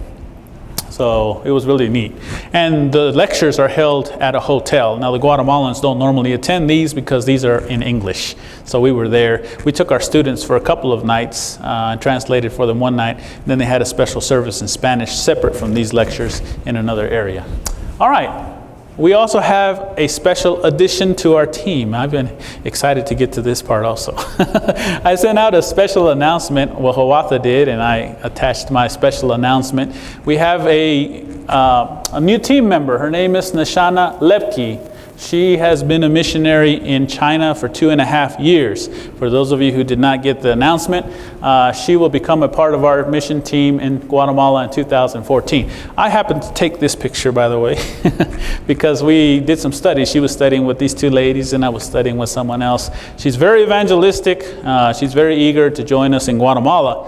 So it was really neat. And the lectures are held at a hotel. Now the Guatemalans don't normally attend these because these are in English. So we were there. We took our students for a couple of nights, translated for them one night. Then they had a special service in Spanish separate from these lectures in another area. All right. We also have a special addition to our team. I've been excited to get to this part also. I sent out a special announcement, well, Hawatha did, and I attached my special announcement. We have a new team member. Her name is Nashana Lepke. She has been a missionary in China for 2.5 years. For those of you who did not get the announcement, she will become a part of our mission team in Guatemala in 2014. I happened to take this picture, by the way, because we did some studies. She was studying with these two ladies, and I was studying with someone else. She's very evangelistic. She's very eager to join us in Guatemala.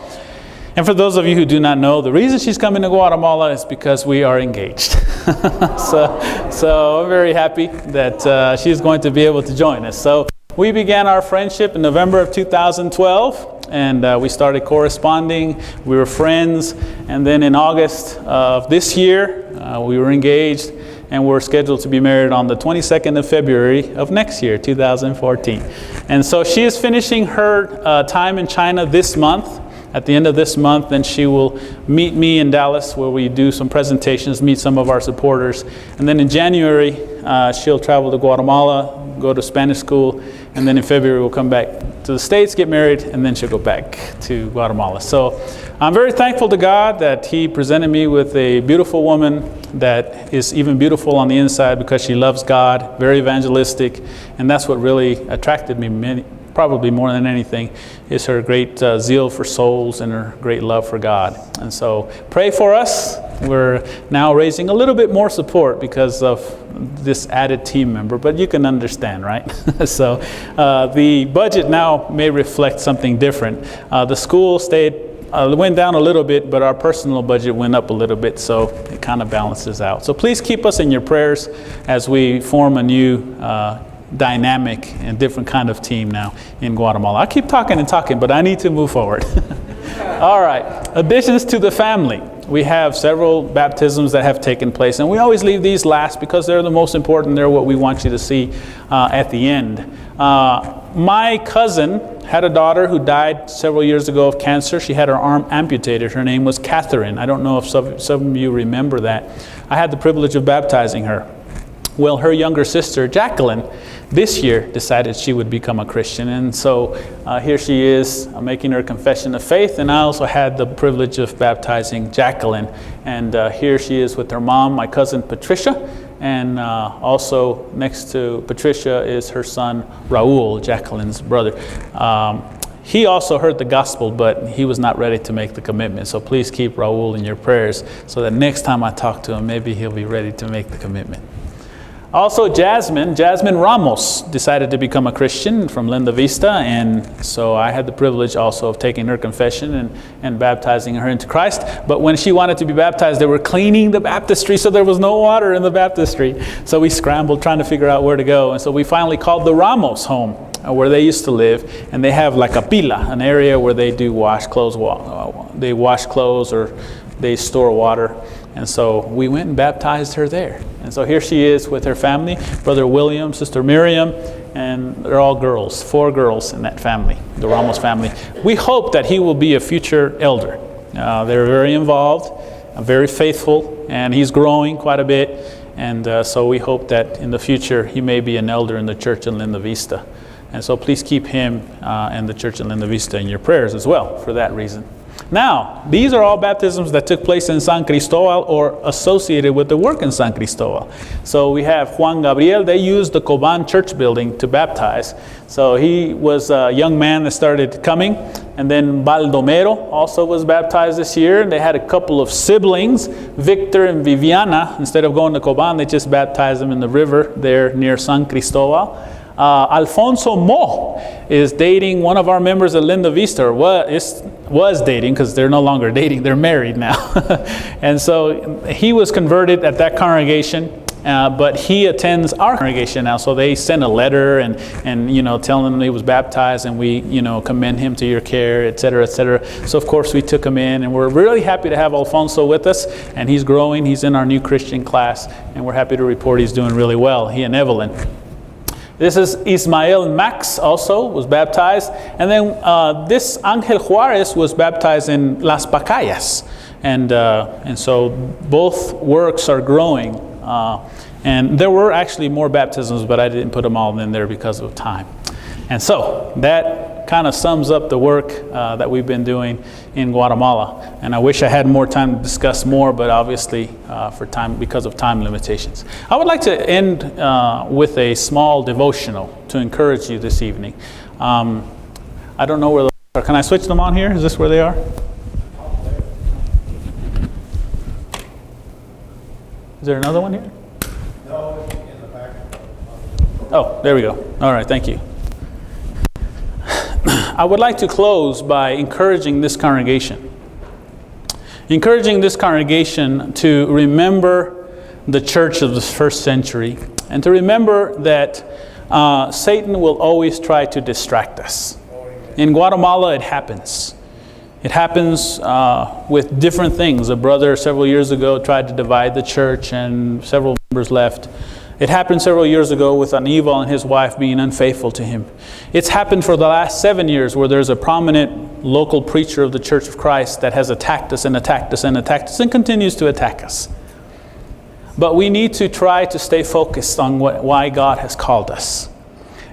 And for those of you who do not know, the reason she's coming to Guatemala is because we are engaged. so I'm very happy that she's going to be able to join us. So we began our friendship in November of 2012, and we started corresponding. We were friends, and then in August of this year, we were engaged, and we're scheduled to be married on the 22nd of February of next year, 2014. And so she is finishing her time in China this month. At the end of this month, then she will meet me in Dallas, where we do some presentations, meet some of our supporters. And then in January, she'll travel to Guatemala, go to Spanish school, and then in February we'll come back to the States, get married, and then she'll go back to Guatemala. So I'm very thankful to God that He presented me with a beautiful woman that is even beautiful on the inside because she loves God, very evangelistic, and that's what really attracted me probably more than anything, is her great zeal for souls and her great love for God. And so pray for us. We're now raising a little bit more support because of this added team member, but you can understand, right? So the budget now may reflect something different. The school went down a little bit, but our personal budget went up a little bit, so it kind of balances out. So please keep us in your prayers as we form a new dynamic and different kind of team now in Guatemala. I keep talking and talking, but I need to move forward. All right, additions to the family. We have several baptisms that have taken place, and we always leave these last because they're the most important. They're what we want you to see at the end. My cousin had a daughter who died several years ago of cancer. She had her arm amputated. Her name was Catherine. I don't know if some of you remember that. I had the privilege of baptizing her. Well, her younger sister, Jacqueline, this year decided she would become a Christian. And so here she is making her confession of faith. And I also had the privilege of baptizing Jacqueline. And here she is with her mom, my cousin Patricia. And also next to Patricia is her son, Raul, Jacqueline's brother. He also heard the gospel, but he was not ready to make the commitment. So please keep Raul in your prayers so that next time I talk to him, maybe he'll be ready to make the commitment. Also, Jasmine Ramos decided to become a Christian from Linda Vista, and so I had the privilege also of taking her confession and baptizing her into Christ. But when she wanted to be baptized, they were cleaning the baptistry, so there was no water in the baptistry. So we scrambled trying to figure out where to go, and so we finally called the Ramos home, where they used to live, and they have like a pila, an area where they do wash clothes. They wash clothes or they store water. And so we went and baptized her there. And so here she is with her family, Brother William, Sister Miriam, and they're all girls, 4 girls in that family, the Ramos family. We hope that he will be a future elder. They're very involved, very faithful, and he's growing quite a bit. And so we hope that in the future he may be an elder in the church in Linda Vista. And so please keep him and the church in Linda Vista in your prayers as well for that reason. Now, these are all baptisms that took place in San Cristobal or associated with the work in San Cristobal. So we have Juan Gabriel. They used the Coban church building to baptize. So he was a young man that started coming. And then Baldomero also was baptized this year. They had a couple of siblings, Victor and Viviana. Instead of going to Coban, they just baptized them in the river there near San Cristobal. Alfonso Mo is dating one of our members at Linda Vista, or was dating, because they're no longer dating, they're married now. And so he was converted at that congregation, but he attends our congregation now. So they sent a letter and telling him he was baptized, and we commend him to your care, etc., etc. So of course we took him in, and we're really happy to have Alfonso with us, and he's growing. He's in our new Christian class, and we're happy to report he's doing really well. He and Evelyn. This is Ismael Max, also was baptized. And then this Angel Juarez was baptized in Las Pacayas. And so both works are growing. And there were actually more baptisms, but I didn't put them all in there because of time. And so that kind of sums up the work that we've been doing in Guatemala. And I wish I had more time to discuss more, but obviously because of time limitations. I would like to end with a small devotional to encourage you this evening. I don't know where those are. Can I switch them on here? Is this where they are? Is there another one here? No, in the back. Oh, there we go. All right, thank you. I would like to close by encouraging this congregation. Encouraging this congregation to remember the church of the first century, and to remember that Satan will always try to distract us. In Guatemala, it happens. It happens with different things. A brother several years ago tried to divide the church, and several members left. It happened several years ago with Aníbal and his wife being unfaithful to him. It's happened for the last 7 years, where there's a prominent local preacher of the Church of Christ that has attacked us and attacked us and attacked us and continues to attack us. But we need to try to stay focused on why God has called us.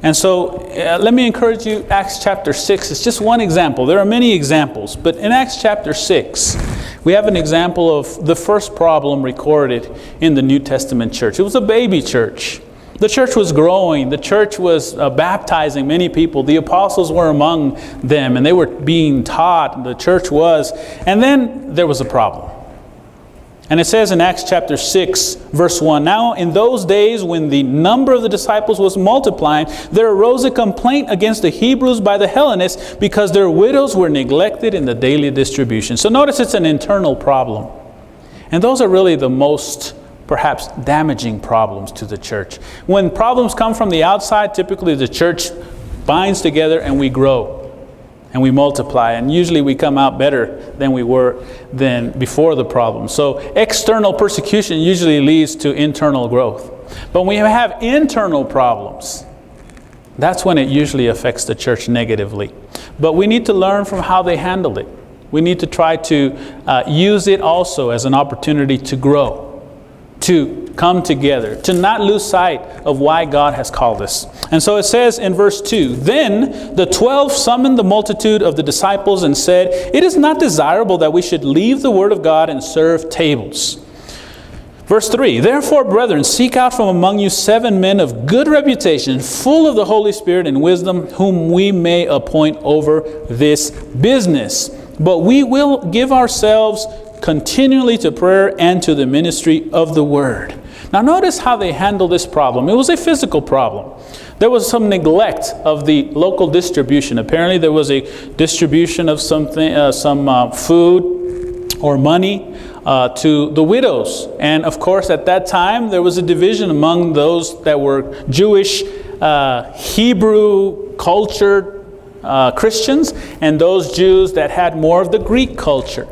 And so let me encourage you, Acts chapter 6 is just one example. There are many examples, but in Acts chapter 6, we have an example of the first problem recorded in the New Testament church. It was a baby church. The church was growing. The church was baptizing many people. The apostles were among them, and they were being taught. The church was. And then there was a problem. And it says in Acts chapter 6, verse 1, "Now in those days when the number of the disciples was multiplying, there arose a complaint against the Hebrews by the Hellenists because their widows were neglected in the daily distribution." So notice it's an internal problem. And those are really the most, perhaps, damaging problems to the church. When problems come from the outside, typically the church binds together and we grow. And we multiply, and usually we come out better than we were than before the problem. So external persecution usually leads to internal growth. But when we have internal problems, that's when it usually affects the church negatively. But we need to learn from how they handled it. We need to try to use it also as an opportunity to grow, to come together, to not lose sight of why God has called us. And so it says in verse 2, "Then the 12 summoned the multitude of the disciples and said, 'It is not desirable that we should leave the word of God and serve tables.'" Verse 3, "Therefore, brethren, seek out from among you 7 men of good reputation, full of the Holy Spirit and wisdom, whom we may appoint over this business. But we will give ourselves continually to prayer and to the ministry of the word." Now notice how they handle this problem. It was a physical problem. There was some neglect of the local distribution. Apparently there was a distribution of something, some food or money to the widows. And of course at that time there was a division among those that were Jewish, Hebrew cultured Christians, and those Jews that had more of the Greek culture.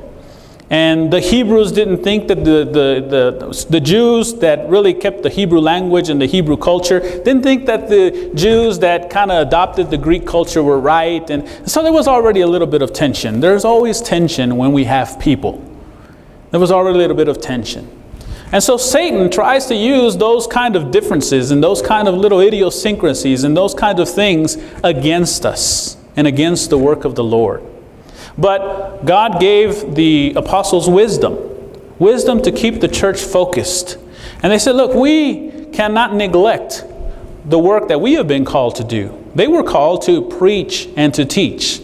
And the Hebrews didn't think that the Jews that really kept the Hebrew language and the Hebrew culture didn't think that the Jews that kind of adopted the Greek culture were right. And so there was already a little bit of tension. There's always tension when we have people. There was already a little bit of tension. And so Satan tries to use those kind of differences and those kind of little idiosyncrasies and those kind of things against us and against the work of the Lord. But God gave the apostles wisdom to keep the church focused. And they said, look, we cannot neglect the work that we have been called to do. They were called to preach and to teach.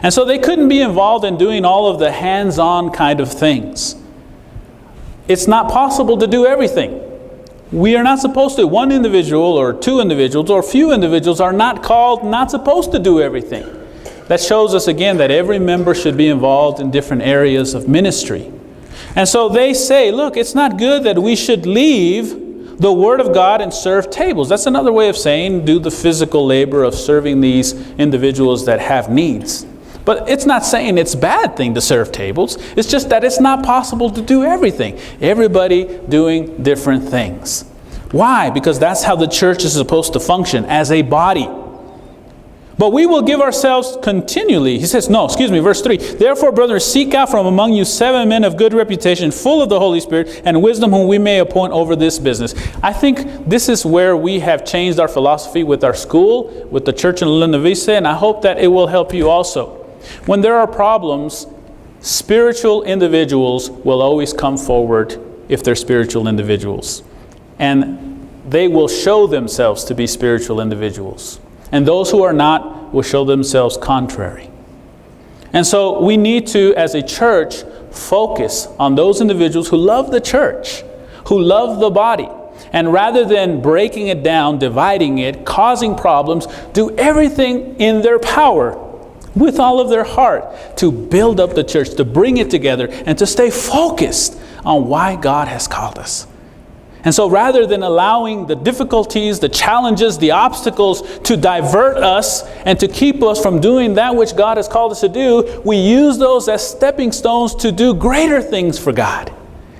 And so they couldn't be involved in doing all of the hands-on kind of things. It's not possible to do everything. We are not supposed to. One individual or 2 individuals or few individuals are not called, not supposed to do everything. That shows us again that every member should be involved in different areas of ministry. And so they say, look, it's not good that we should leave the Word of God and serve tables. That's another way of saying do the physical labor of serving these individuals that have needs. But it's not saying it's a bad thing to serve tables. It's just that it's not possible to do everything. Everybody doing different things. Why? Because that's how the church is supposed to function, as a body. But we will give ourselves continually. He says, verse 3. Therefore, brothers, seek out from among you 7 men of good reputation, full of the Holy Spirit and wisdom, whom we may appoint over this business. I think this is where we have changed our philosophy with our school, with the church in Linavisa, and I hope that it will help you also. When there are problems, spiritual individuals will always come forward if they're spiritual individuals. And they will show themselves to be spiritual individuals. And those who are not will show themselves contrary. And so we need to, as a church, focus on those individuals who love the church, who love the body. And rather than breaking it down, dividing it, causing problems, do everything in their power with all of their heart to build up the church, to bring it together, and to stay focused on why God has called us. And so rather than allowing the difficulties, the challenges, the obstacles to divert us and to keep us from doing that which God has called us to do, we use those as stepping stones to do greater things for God.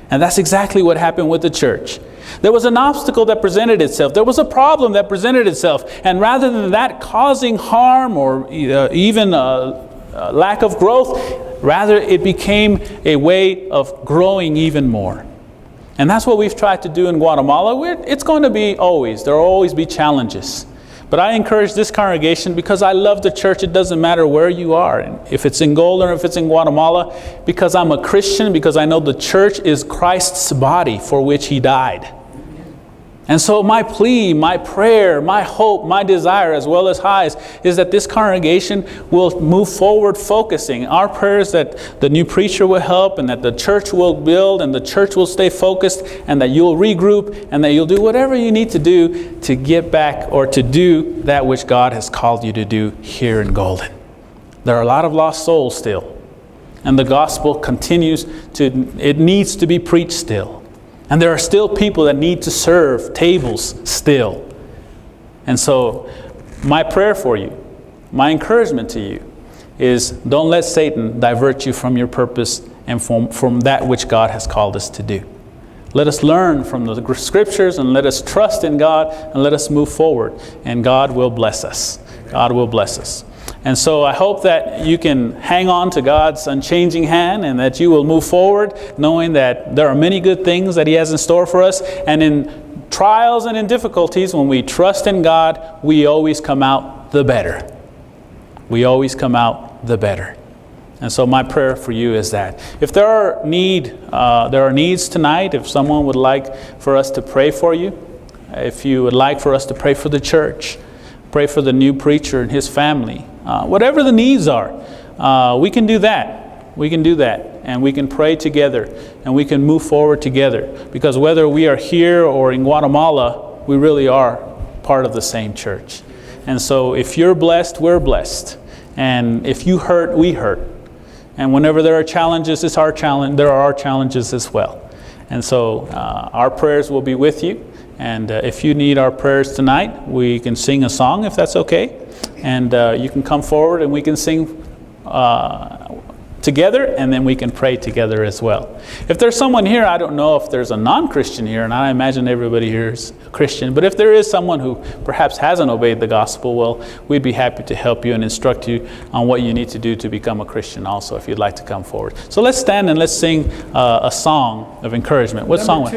And that's exactly what happened with the church. There was an obstacle that presented itself. There was a problem that presented itself. And rather than that causing harm or even lack of growth, rather it became a way of growing even more. And that's what we've tried to do in Guatemala. It's going to be always. There will always be challenges. But I encourage this congregation, because I love the church. It doesn't matter where you are. And if it's in Golden or if it's in Guatemala, because I'm a Christian, because I know the church is Christ's body for which He died. And so my plea, my prayer, my hope, my desire, as well as highs, is that this congregation will move forward focusing. Our prayers that the new preacher will help, and that the church will build, and the church will stay focused, and that you'll regroup, and that you'll do whatever you need to do to get back or to do that which God has called you to do here in Golden. There are a lot of lost souls still. And the gospel it needs to be preached still. And there are still people that need to serve tables still. And so my prayer for you, my encouragement to you is, don't let Satan divert you from your purpose and from that which God has called us to do. Let us learn from the scriptures, and let us trust in God, and let us move forward. And God will bless us. God will bless us. And so I hope that you can hang on to God's unchanging hand, and that you will move forward knowing that there are many good things that He has in store for us. And in trials and in difficulties, when we trust in God, we always come out the better. We always come out the better. And so my prayer for you is that if there are needs tonight, if someone would like for us to pray for you, if you would like for us to pray for the church, pray for the new preacher and his family, whatever the needs are, we can do that. We can do that. And we can pray together. And we can move forward together. Because whether we are here or in Guatemala, we really are part of the same church. And so if you're blessed, we're blessed. And if you hurt, we hurt. And whenever there are challenges, there are our challenges as well. And so our prayers will be with you. And if you need our prayers tonight, we can sing a song if that's okay. And you can come forward and we can sing together, and then we can pray together as well. If there's someone here, I don't know if there's a non-Christian here, and I imagine everybody here is a Christian, but if there is someone who perhaps hasn't obeyed the gospel, well, we'd be happy to help you and instruct you on what you need to do to become a Christian also, if you'd like to come forward. So let's stand and let's sing a song of encouragement. What song?